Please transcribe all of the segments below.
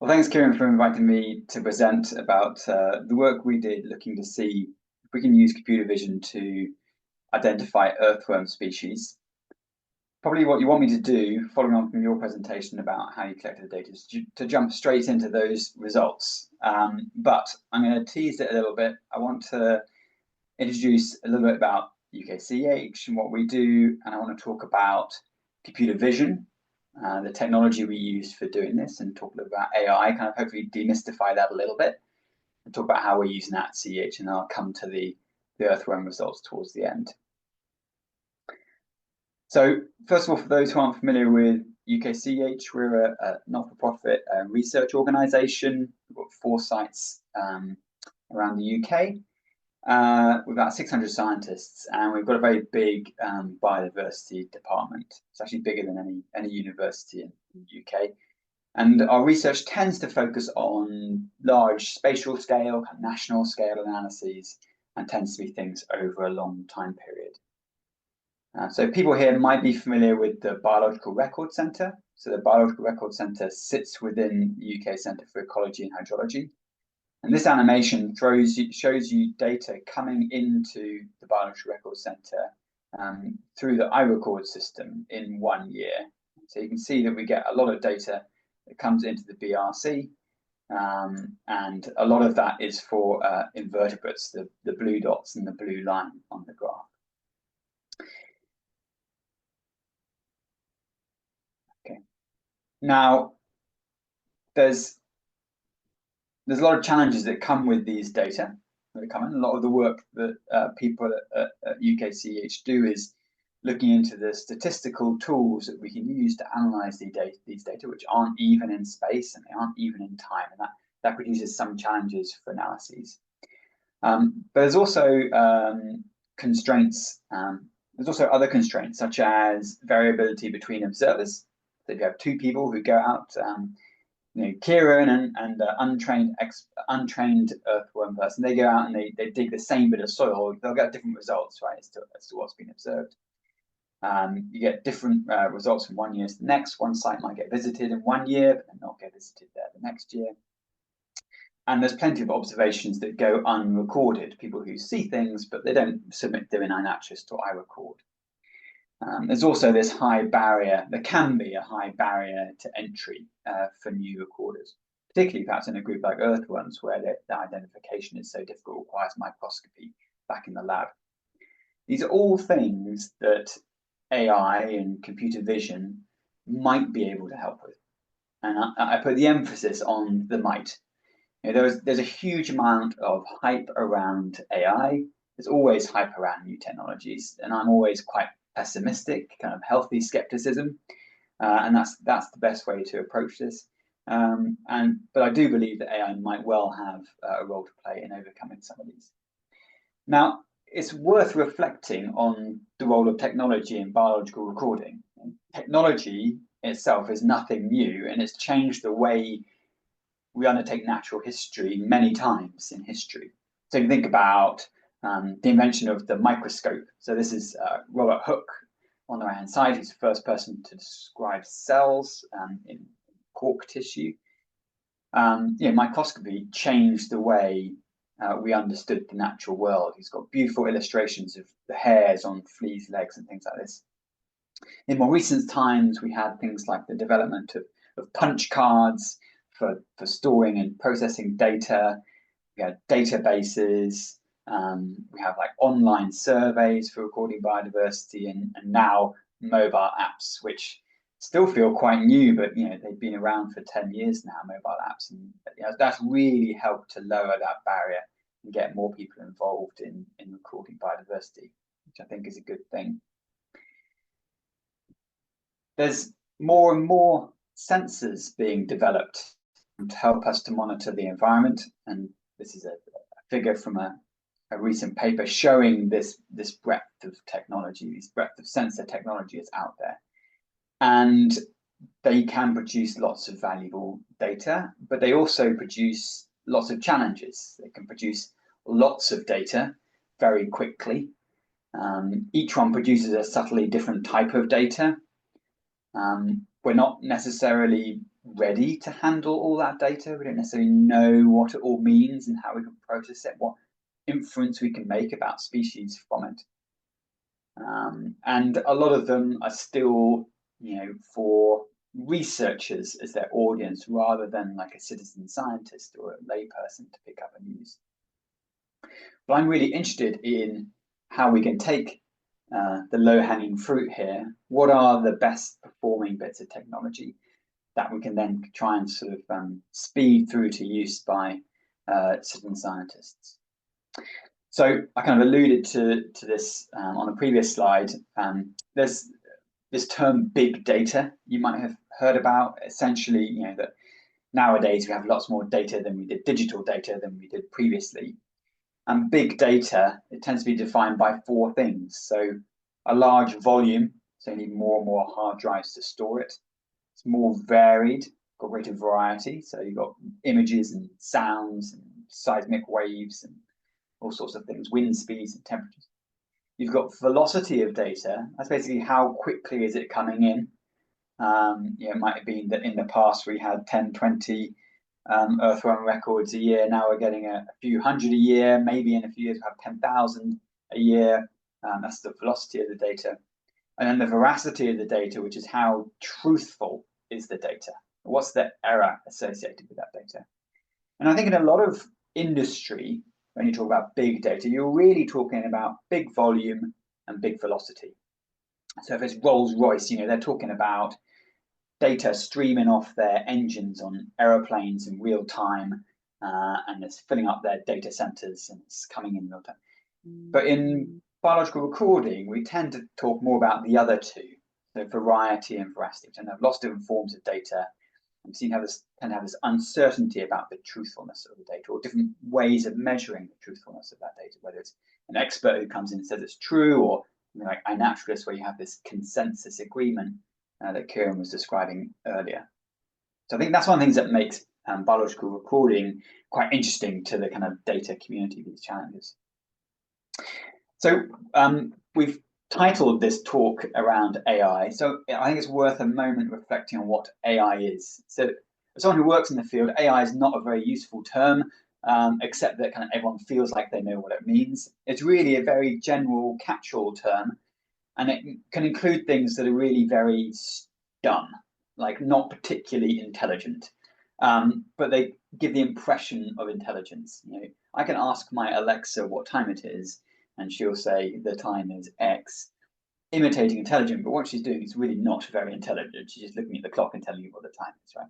Well, thanks, Kieran, for inviting me to present about the work we did looking to see if we can use computer vision to identify earthworm species. Probably what you want me to do, following on from your presentation about how you collected the data, is to jump straight into those results. But I'm going to tease it a little bit. I want to introduce a little bit about UKCEH and what we do, and I want to talk about computer vision, the technology we use for doing this, and talk a little about AI, kind of hopefully demystify that a little bit, and talk about how we're using that at CEH, and then I'll come to the earthworm results towards the end. So first of all, for those who aren't familiar with UKCEH, we're a not-for-profit research organisation. We've got 4 sites around the UK. With about 600 scientists, and we've got a very big biodiversity department. It's actually bigger than any university in the UK. And our research tends to focus on large spatial scale, national scale analyses, and tends to be things over a long time period. So people here might be familiar with the Biological Record Centre. So the Biological Record Centre sits within the UK Centre for Ecology and Hydrology. And this animation shows you data coming into the Biological Record Centre through the iRecord system in 1 year. So you can see that we get a lot of data that comes into the BRC, and a lot of that is for invertebrates, the blue dots and the blue line on the graph. Okay. Now, there's a lot of challenges that come with these data that come in. A lot of the work that people at UKCEH do is looking into the statistical tools that we can use to analyze these data, which aren't even in space and they aren't even in time, and that produces some challenges for analyses. But there's also constraints. There's also other constraints, such as variability between observers. So if you have 2 people who go out, Kieran and untrained earthworm person, they go out and they dig the same bit of soil, they'll get different results, right, as to what's been observed. You get different results from 1 year to the next. One site might get visited in 1 year, but then not get visited there the next year. And there's plenty of observations that go unrecorded, people who see things, but they don't submit them in iNaturalist or iRecord. There's also this high barrier. There can be a high barrier to entry for new recorders, particularly perhaps in a group like earthworms, where the identification is so difficult, requires microscopy back in the lab. These are all things that AI and computer vision might be able to help with, and I put the emphasis on the might. There's a huge amount of hype around AI. There's always hype around new technologies, and I'm always quite pessimistic, kind of healthy skepticism, and that's the best way to approach this. But I do believe that AI might well have a role to play in overcoming some of these. Now, it's worth reflecting on the role of technology in biological recording. Technology itself is nothing new, and it's changed the way we undertake natural history many times in history. So you think about the invention of the microscope. So this is Robert Hooke on the right-hand side. He's the first person to describe cells in cork tissue. Microscopy changed the way we understood the natural world. He's got beautiful illustrations of the hairs on fleas' legs and things like this. In more recent times, we had things like the development of punch cards for storing and processing data. We had databases. We have like online surveys for recording biodiversity, and now mobile apps, which still feel quite new, but they've been around for 10 years now, mobile apps, and that's really helped to lower that barrier and get more people involved in recording biodiversity, which I think is a good thing. There's more and more sensors being developed to help us to monitor the environment, and this is a figure from a recent paper showing this breadth of technology, this breadth of sensor technology is out there. And they can produce lots of valuable data, but they also produce lots of challenges. They can produce lots of data very quickly. Each one produces a subtly different type of data. We're not necessarily ready to handle all that data. We don't necessarily know what it all means and how we can process it, what inference we can make about species from it. And a lot of them are still, for researchers as their audience rather than like a citizen scientist or a layperson to pick up and use. But I'm really interested in how we can take the low-hanging fruit here. What are the best performing bits of technology that we can then try and sort of speed through to use by citizen scientists? So I kind of alluded to this on a previous slide. There's this term big data you might have heard about. Essentially, that nowadays we have lots more data than we did, digital data than we did previously. And big data, it tends to be defined by 4 things. So a large volume, so you need more and more hard drives to store it. It's more varied, got greater variety. So you've got images and sounds and seismic waves and all sorts of things, wind speeds and temperatures. You've got velocity of data. That's basically how quickly is it coming in. It might have been that in the past we had 10, 20 earthworm records a year. Now we're getting a few hundred a year. Maybe in a few years we'll have 10,000 a year. That's the velocity of the data. And then the veracity of the data, which is how truthful is the data. What's the error associated with that data? And I think in a lot of industry, when you talk about big data, you're really talking about big volume and big velocity. So if it's Rolls-Royce, they're talking about data streaming off their engines on aeroplanes in real time, and it's filling up their data centers and it's coming in real time. But in biological recording, we tend to talk more about the other two, so variety and veracity. We tend to have lots of different forms of data. And tend to have this uncertainty about the truthfulness of the data, or different ways of measuring the truthfulness of that data, whether it's an expert who comes in and says it's true, or like iNaturalist, where you have this consensus agreement that Kieran was describing earlier. So I think that's one of the things that makes biological recording quite interesting to the kind of data community, these challenges. So we've titled this talk around AI. So I think it's worth a moment reflecting on what AI is. So as someone who works in the field, AI is not a very useful term, except that kind of everyone feels like they know what it means. It's really a very general catch-all term, and it can include things that are really very dumb, like not particularly intelligent, but they give the impression of intelligence. I can ask my Alexa what time it is, and she'll say the time is X, imitating intelligent, but what she's doing is really not very intelligent. She's just looking at the clock and telling you what the time is, right?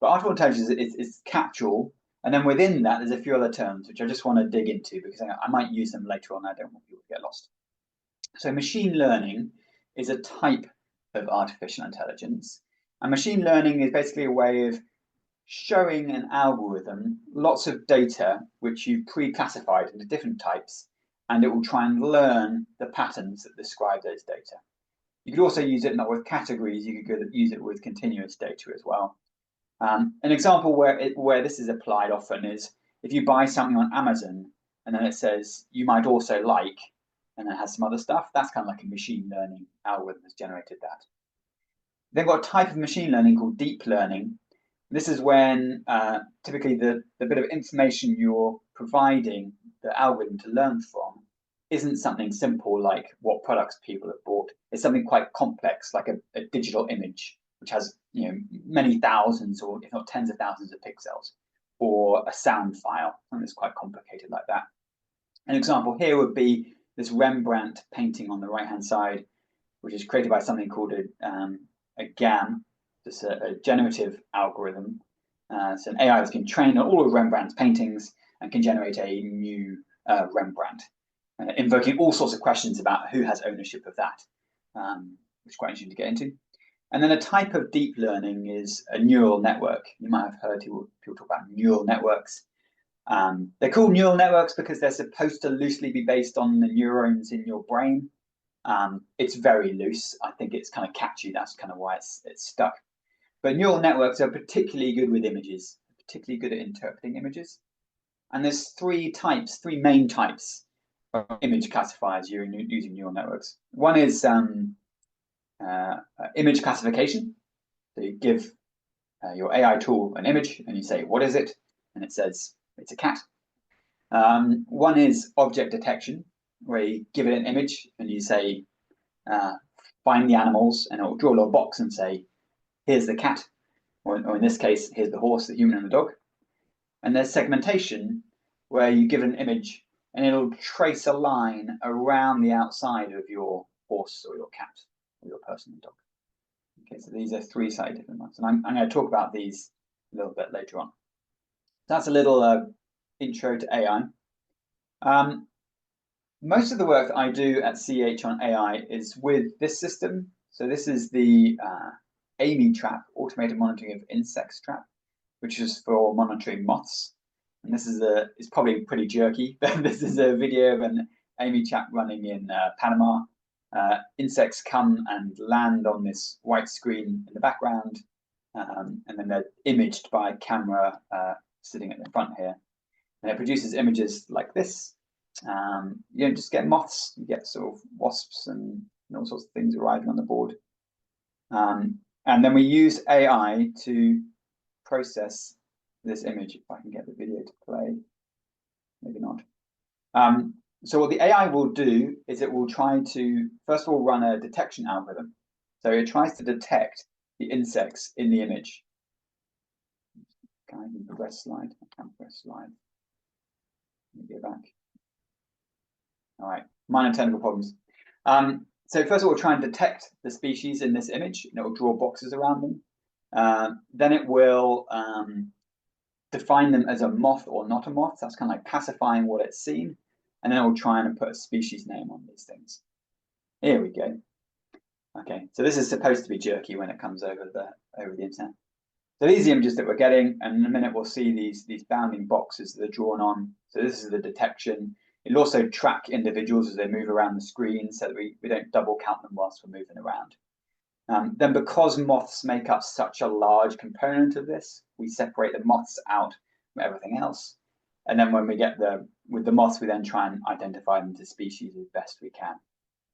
But artificial intelligence is catch-all, and then within that, there's a few other terms which I just want to dig into because I might use them later on. I don't want people to get lost. So machine learning is a type of artificial intelligence, and machine learning is basically a way of showing an algorithm lots of data which you've pre-classified into different types, and it will try and learn the patterns that describe those data. You could also use it not with categories, you could use it with continuous data as well. An example where this is applied often is if you buy something on Amazon and then it says you might also like, and it has some other stuff, that's kind of like a machine learning algorithm that's generated that. They've got a type of machine learning called deep learning. This is when typically the bit of information you're providing the algorithm to learn from isn't something simple like what products people have bought. It's something quite complex, like a digital image, which has many thousands or if not tens of thousands of pixels, or a sound file, and it's quite complicated like that. An example here would be this Rembrandt painting on the right-hand side, which is created by something called a GAN, just a generative algorithm. So an AI that's been trained on all of Rembrandt's paintings and can generate a new Rembrandt, invoking all sorts of questions about who has ownership of that, which is quite interesting to get into. And then a type of deep learning is a neural network. You might have heard people talk about neural networks. They're called neural networks because they're supposed to loosely be based on the neurons in your brain. It's very loose. I think it's kind of catchy. That's kind of why it's stuck. But neural networks are particularly good with images, particularly good at interpreting images. And there's three main types of image classifiers using neural networks. One is image classification. So you give your AI tool an image, and you say, what is it? And it says, it's a cat. One is object detection, where you give it an image and you say, find the animals, and it will draw a little box and say, here's the cat, or in this case, here's the horse, the human, and the dog. And there's segmentation, where you give it an image and it'll trace a line around the outside of your horse or your cat or your person and dog. Okay, so these are three slightly different ones, and I'm going to talk about these a little bit later on. That's a little intro to AI. Most of the work that I do at CEH on AI is with this system. So this is the AMI trap, Automated Monitoring of Insects trap, which is for monitoring moths. And this is it's probably pretty jerky, but this is a video of an AMI trap running in Panama. Insects come and land on this white screen in the background, and then they're imaged by a camera sitting at the front here. And it produces images like this. You don't just get moths, you get sort of wasps and all sorts of things arriving on the board. And then we use AI to process this image. If I can get the video to play, maybe not. So what the AI will do is it will try to, first of all, run a detection algorithm. So it tries to detect the insects in the image. Can I even progress slide? I can't progress slide. Let me go back. All right, minor technical problems. So first of all, we'll try and detect the species in this image, and it will draw boxes around them. Then it will define them as a moth or not a moth. So that's kind of like classifying what it's seen. And then it will try and put a species name on these things. Here we go. Okay, so this is supposed to be jerky when it comes over the internet. So these are the images that we're getting, and in a minute we'll see these bounding boxes that are drawn on. So this is the detection. It'll also track individuals as they move around the screen so that we don't double count them whilst we're moving around. Then because moths make up such a large component of this, we separate the moths out from everything else. And then when we get with the moths, we then try and identify them to species as best we can.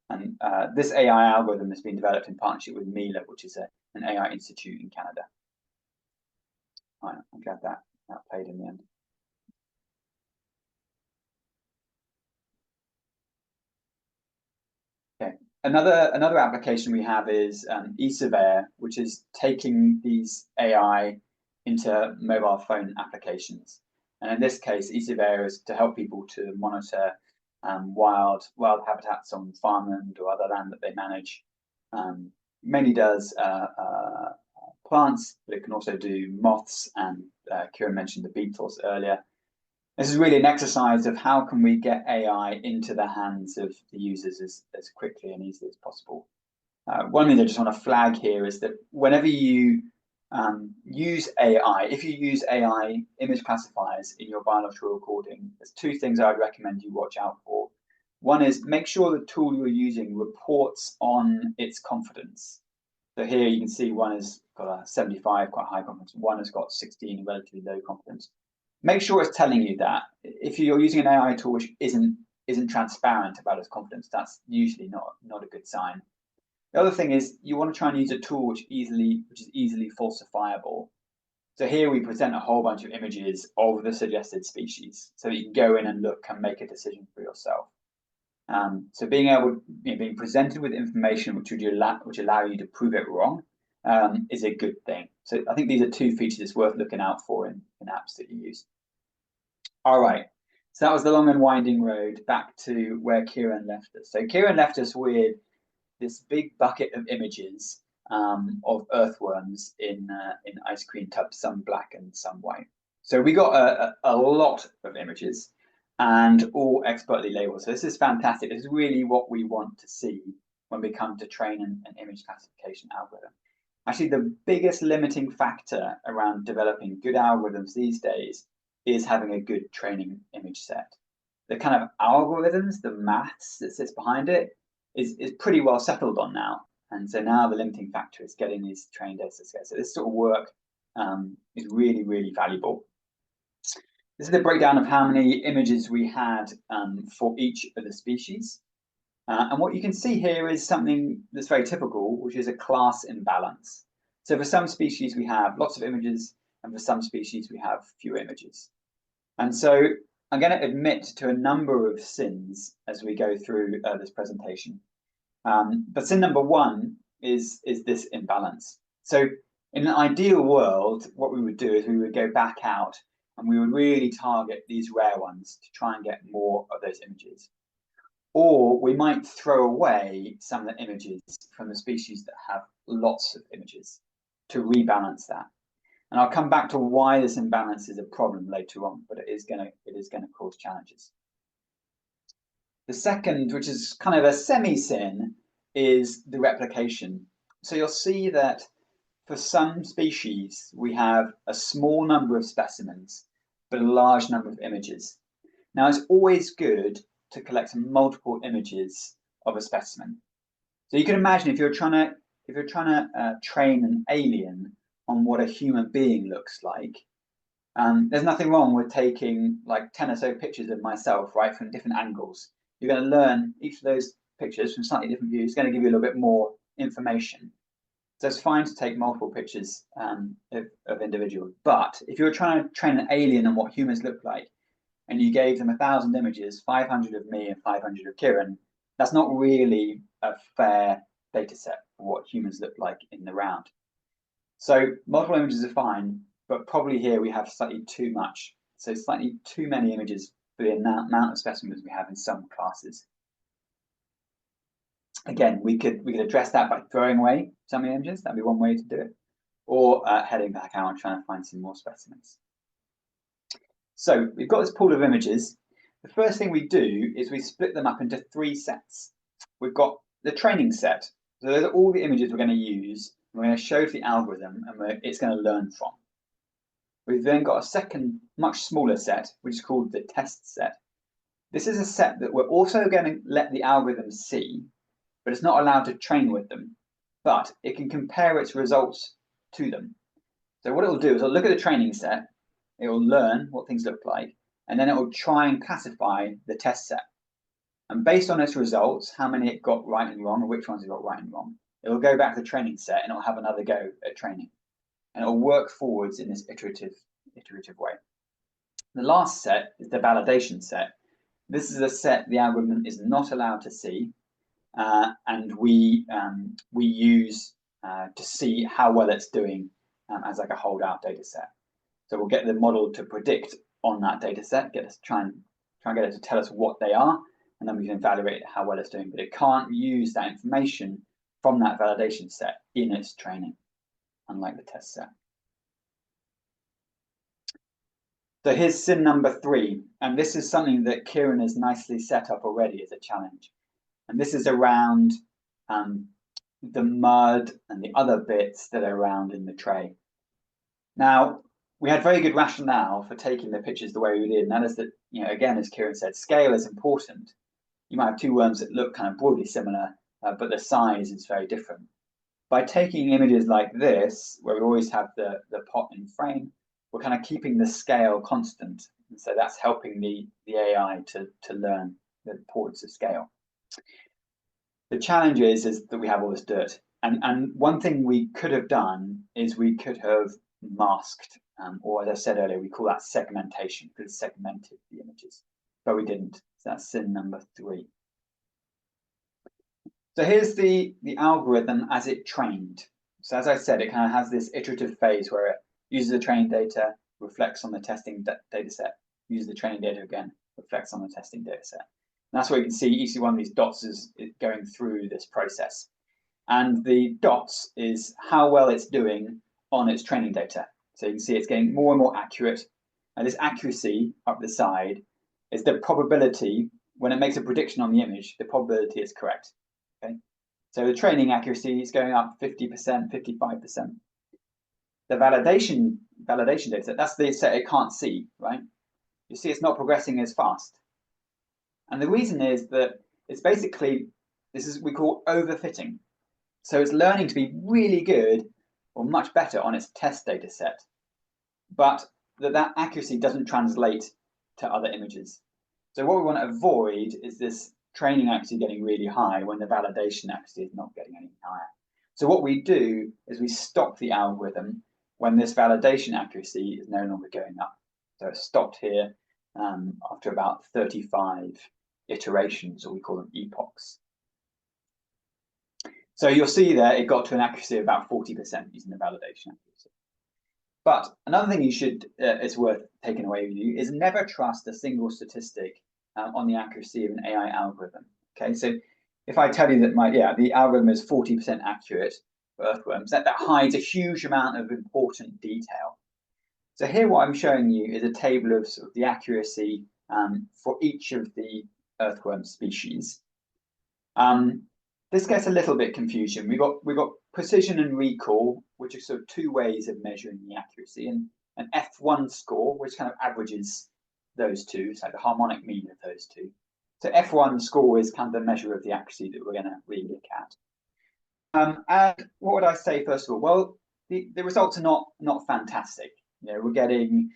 And this AI algorithm has been developed in partnership with Mila, which is an AI institute in Canada. All right, I'm glad that played in the end. Okay, another application we have is eSurveyor, which is taking these AI into mobile phone applications. And in this case, eSurveyor is to help people to monitor wild habitats on farmland or other land that they manage. Mainly does plants, but it can also do moths, and Kieran mentioned the beetles earlier. This is really an exercise of how can we get AI into the hands of the users as quickly and easily as possible. One thing I just want to flag here is that whenever you use AI, if you use AI image classifiers in your biological recording, there's two things I'd recommend you watch out for. One is make sure the tool you're using reports on its confidence. So here you can see one has got a 75, quite high confidence. One has got 16, relatively low confidence. Make sure it's telling you that. If you're using an AI tool which isn't transparent about its confidence, that's usually not a good sign. The other thing is you want to try and use a tool which is easily falsifiable. So here we present a whole bunch of images of the suggested species, so that you can go in and look and make a decision for yourself. So being presented with information which allow you to prove it wrong is a good thing. So I think these are two features it's worth looking out for in apps that you use. All right, so that was the long and winding road back to where Kieran left us. So Kieran left us with this big bucket of images of earthworms in ice cream tubs, some black and some white. So we got a lot of images, and all expertly labeled. So this is fantastic. This is really what we want to see when we come to train an image classification algorithm. Actually, the biggest limiting factor around developing good algorithms these days is having a good training image set. The kind of algorithms, the maths that sits behind it is pretty well settled on now. And so now the limiting factor is getting these trained data together. So this sort of work is really, really valuable. This is the breakdown of how many images we had for each of the species. And what you can see here is something that's very typical, which is a class imbalance. So for some species, we have lots of images, and for some species, we have fewer images. And so I'm going to admit to a number of sins as we go through this presentation. But sin number one is this imbalance. So in an ideal world, what we would do is we would go back out and we would really target these rare ones to try and get more of those images. Or we might throw away some of the images from the species that have lots of images to rebalance that. And I'll come back to why this imbalance is a problem later on, but it is going to cause challenges. The second, which is kind of a semi-sin, is the replication. So you'll see that for some species, we have a small number of specimens, but a large number of images. Now, it's always good to collect multiple images of a specimen. So you can imagine if you're trying to train an alien on what a human being looks like, there's nothing wrong with taking like 10 or so pictures of myself, right, from different angles. You're going to learn each of those pictures from slightly different views. It's going to give you a little bit more information. So it's fine to take multiple pictures of individuals. But if you're trying to train an alien on what humans look like, and you gave them 1,000 images, 500 of me and 500 of Kieran, that's not really a fair data set for what humans look like in the round. So multiple images are fine, but probably here we have slightly too much. So slightly too many images for the amount of specimens we have in some classes. Again, we could address that by throwing away some images. That'd be one way to do it, or heading back out and trying to find some more specimens. So we've got this pool of images. The first thing we do is we split them up into 3 sets. We've got the training set. So those are all the images we're going to use. We're going to show to the algorithm, and it's going to learn from. We've then got a second, much smaller set, which is called the test set. This is a set that we're also going to let the algorithm see, but it's not allowed to train with them. But it can compare its results to them. So what it will do is it'll look at the training set, it will learn what things look like, and then it will try and classify the test set. And based on its results, how many it got right and wrong, or which ones it got right and wrong, it will go back to the training set and it'll have another go at training. And it'll work forwards in this iterative way. The last set is the validation set. This is a set the algorithm is not allowed to see, and we use to see how well it's doing as like a holdout data set. So we'll get the model to predict on that data set, try and get it to tell us what they are, and then we can evaluate how well it's doing. But it can't use that information from that validation set in its training, unlike the test set. So here's sin number 3, and this is something that Kieran has nicely set up already as a challenge. And this is around the mud and the other bits that are around in the tray. Now, we had very good rationale for taking the pictures the way we did, and that is that, again, as Kieran said, scale is important. You might have 2 worms that look kind of broadly similar, but the size is very different. By taking images like this, where we always have the pot in frame, we're kind of keeping the scale constant. And so that's helping the AI to learn the importance of scale. The challenge is that we have all this dirt. And one thing we could have done is we could have masked, or as I said earlier, we call that segmentation, because it segmented the images, but we didn't. So that's sin number 3. So here's the algorithm as it trained. So as I said, it kind of has this iterative phase where it uses the training data, reflects on the testing data set, uses the training data again, reflects on the testing data set. And that's where you can see each one of these dots is going through this process. And the dots is how well it's doing on its training data. So you can see it's getting more and more accurate. And this accuracy up the side is the probability, when it makes a prediction on the image, the probability is correct. Okay, so the training accuracy is going up 50%, 55%. The validation data set, that's the set it can't see, right? You see it's not progressing as fast. And the reason is that it's basically, we call overfitting. So it's learning to be really good or much better on its test data set, but that accuracy doesn't translate to other images. So what we want to avoid is this training accuracy getting really high when the validation accuracy is not getting any higher. So what we do is we stop the algorithm when this validation accuracy is no longer going up. So it stopped here after about 35 iterations, or we call them epochs. So you'll see there it got to an accuracy of about 40% using the validation accuracy. But another thing you should, it's worth taking away with you, is never trust a single statistic on the accuracy of an AI algorithm. Okay, so if I tell you that the algorithm is 40% accurate for earthworms, that hides a huge amount of important detail. So here what I'm showing you is a table of sort of the accuracy for each of the earthworm species. This gets a little bit confusing. We've got precision and recall, which are sort of two ways of measuring the accuracy, and an F1 score, which kind of averages those two, so the harmonic mean of those two. So F1 score is kind of the measure of the accuracy that we're going to really look at. And what would I say first of all? Well, the results are not fantastic. You know, we're getting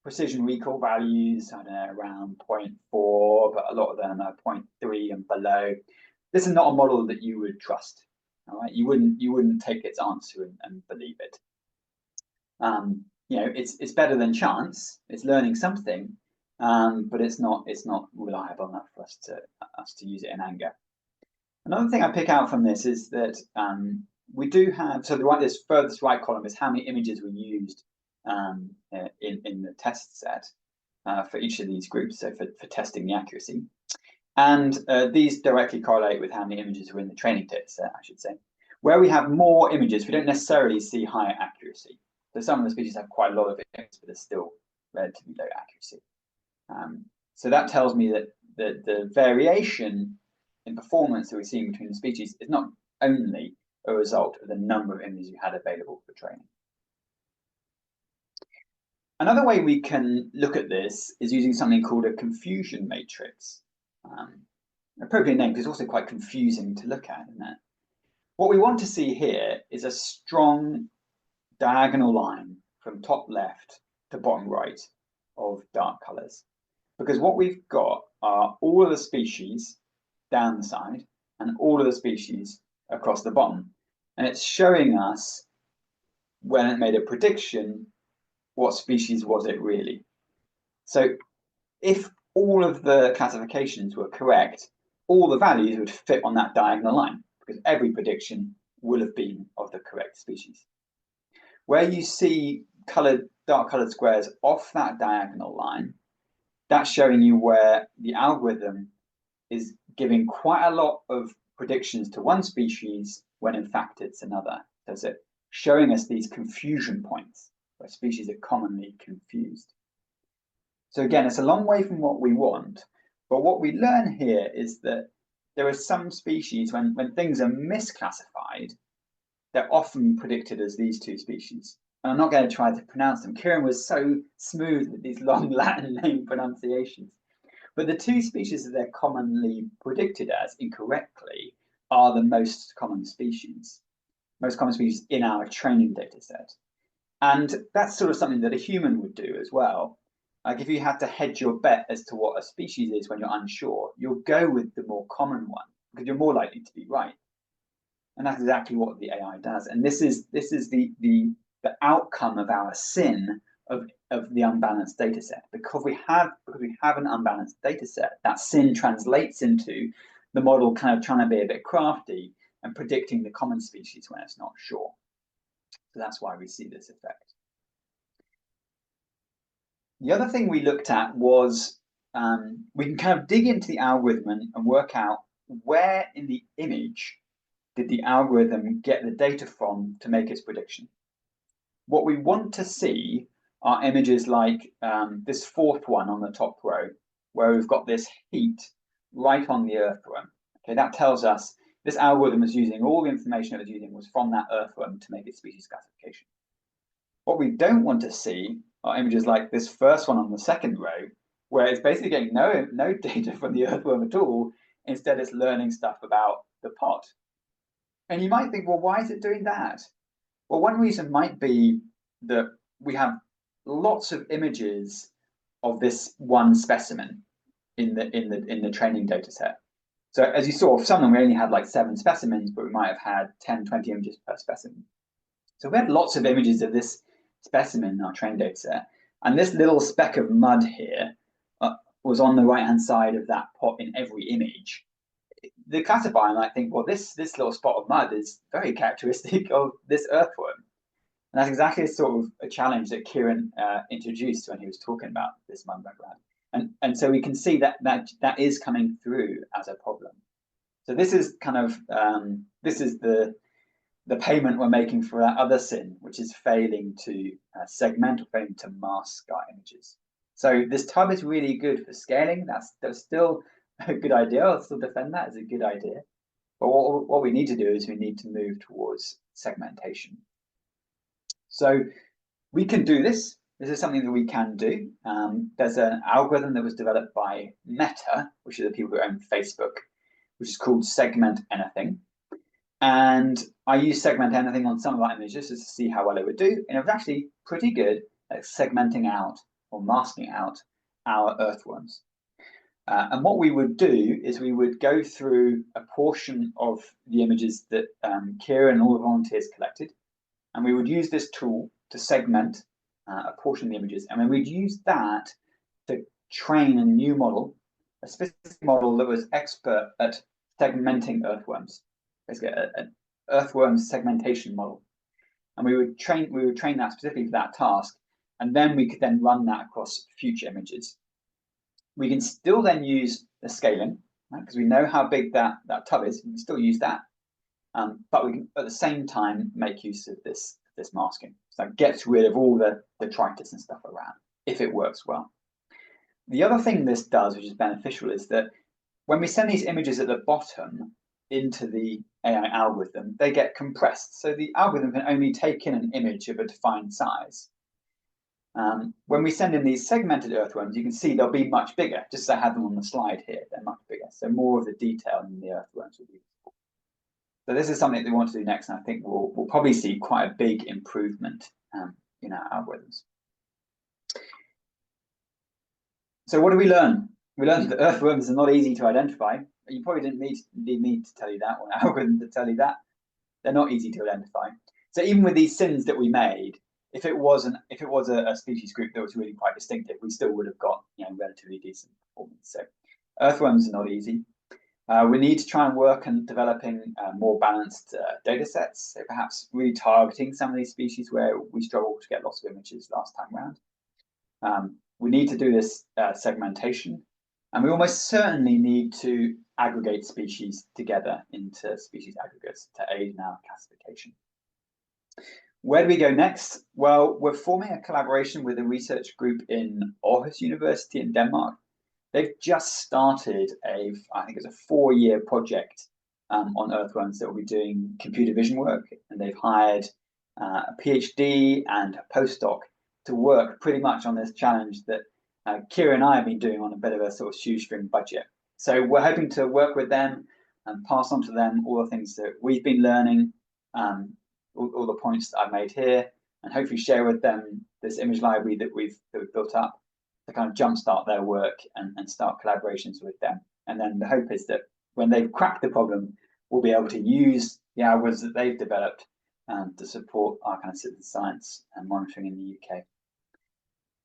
precision recall values, I don't know, around 0.4, but a lot of them are 0.3 and below. This is not a model that you would trust. All right, you wouldn't take its answer and believe it. You know, it's better than chance. It's learning something, but it's not reliable enough for us to use it in anger. Another thing I pick out from this is that we do have, so this furthest right column is how many images were used in the test set for each of these groups, so for testing the accuracy. And these directly correlate with how many images were in the training data set, I should say. Where we have more images, we don't necessarily see higher accuracy. So some of the species have quite a lot of images, but they're still relatively low accuracy. So that tells me that the variation in performance that we're seeing between the species is not only a result of the number of images you had available for training. Another way we can look at this is using something called a confusion matrix. Appropriate name, because it's also quite confusing to look at, isn't it? What we want to see here is a strong diagonal line from top left to bottom right of dark colors, because what we've got are all of the species down the side and all of the species across the bottom, and it's showing us when it made a prediction, what species was it really. So if all of the classifications were correct, all the values would fit on that diagonal line, because every prediction will have been of the correct species. Where you see dark colored squares off that diagonal line, that's showing you where the algorithm is giving quite a lot of predictions to one species when in fact it's another. So it's showing us these confusion points where species are commonly confused. So again, it's a long way from what we want, but what we learn here is that there are some species, when things are misclassified, they're often predicted as these two species. And I'm not going to try to pronounce them. Kieran was so smooth with these long Latin name pronunciations. But the two species that they're commonly predicted as incorrectly are the most common species in our training data set. And that's sort of something that a human would do as well. Like if you had to hedge your bet as to what a species is when you're unsure, you'll go with the more common one because you're more likely to be right. And that's exactly what the AI does. And this is the outcome of our sin of the unbalanced data set. Because we have an unbalanced data set, that sin translates into the model kind of trying to be a bit crafty and predicting the common species when it's not sure. So that's why we see this effect. The other thing we looked at was we can kind of dig into the algorithm and work out where in the image did the algorithm get the data from to make its prediction. What we want to see are images like this fourth one on the top row, where we've got this heat right on the earthworm. Okay, that tells us this algorithm is using all the information it was using was from that earthworm to make its species classification. What we don't want to see are images like this first one on the second row, where it's basically getting no data from the earthworm at all. Instead, it's learning stuff about the pot. And you might think, well, why is it doing that? Well, one reason might be that we have lots of images of this one specimen in the training data set. So as you saw, some of them we only had like 7 specimens, but we might have had 10, 20 images per specimen. So we had lots of images of this specimen in our trained data set. And this little speck of mud here was on the right-hand side of that pot in every image. The classifier might think, well, this little spot of mud is very characteristic of this earthworm. And that's exactly the sort of a challenge that Kieran introduced when he was talking about this mud background. And so we can see that is coming through as a problem. So this is kind of this is the payment we're making for that other sin, which is failing to segment or failing to mask our images. So this tub is really good for scaling. That's still a good idea. I'll still defend that as a good idea. But what we need to do is we need to move towards segmentation. So we can do this. This is something that we can do. There's an algorithm that was developed by Meta, which are the people who own Facebook, which is called Segment Anything. And I use Segment Anything on some of our images just to see how well it would do. And it was actually pretty good at segmenting out or masking out our earthworms. And what we would do is we would go through a portion of the images that Kieran and all the volunteers collected. And we would use this tool to segment a portion of the images. And then we'd use that to train a new model, a specific model that was expert at segmenting earthworms. Basically, an earthworm segmentation model. And we would train that specifically for that task. And then we could then run that across future images. We can still then use the scaling, right? Because we know how big that tub is. We can still use that. But we can, at the same time, make use of this masking. So it gets rid of all the detritus and stuff around, if it works well. The other thing this does, which is beneficial, is that when we send these images at the bottom into the AI algorithm, they get compressed. So the algorithm can only take in an image of a defined size. When we send in these segmented earthworms, you can see they'll be much bigger, just as I had them on the slide here. They're much bigger. So more of the detail in the earthworms will be visible. So this is something that we want to do next, and I think we'll probably see quite a big improvement in our algorithms. So what do we learn? We learned that earthworms are not easy to identify. You probably didn't need me to tell you that, or an algorithm to tell you that. They're not easy to identify. So even with these sins that we made, if it was a species group that was really quite distinctive, we still would have got relatively decent performance. So earthworms are not easy. We need to try and work on developing more balanced data sets, so perhaps really targeting some of these species where we struggled to get lots of images last time around. We need to do this segmentation, and we almost certainly need to aggregate species together into species aggregates to aid in our classification. Where do we go next? Well, we're forming a collaboration with a research group in Aarhus University in Denmark. They've just started I think it's a 4-year project on earthworms that will be doing computer vision work, and they've hired a PhD and a postdoc to work pretty much on this challenge that Kira and I have been doing on a bit of a sort of shoestring budget. So we're hoping to work with them and pass on to them all the things that we've been learning, all the points that I've made here, and hopefully share with them this image library that we've built up to kind of jumpstart their work and start collaborations with them. And then the hope is that when they've cracked the problem, we'll be able to use the algorithms that they've developed to support our kind of citizen science and monitoring in the UK.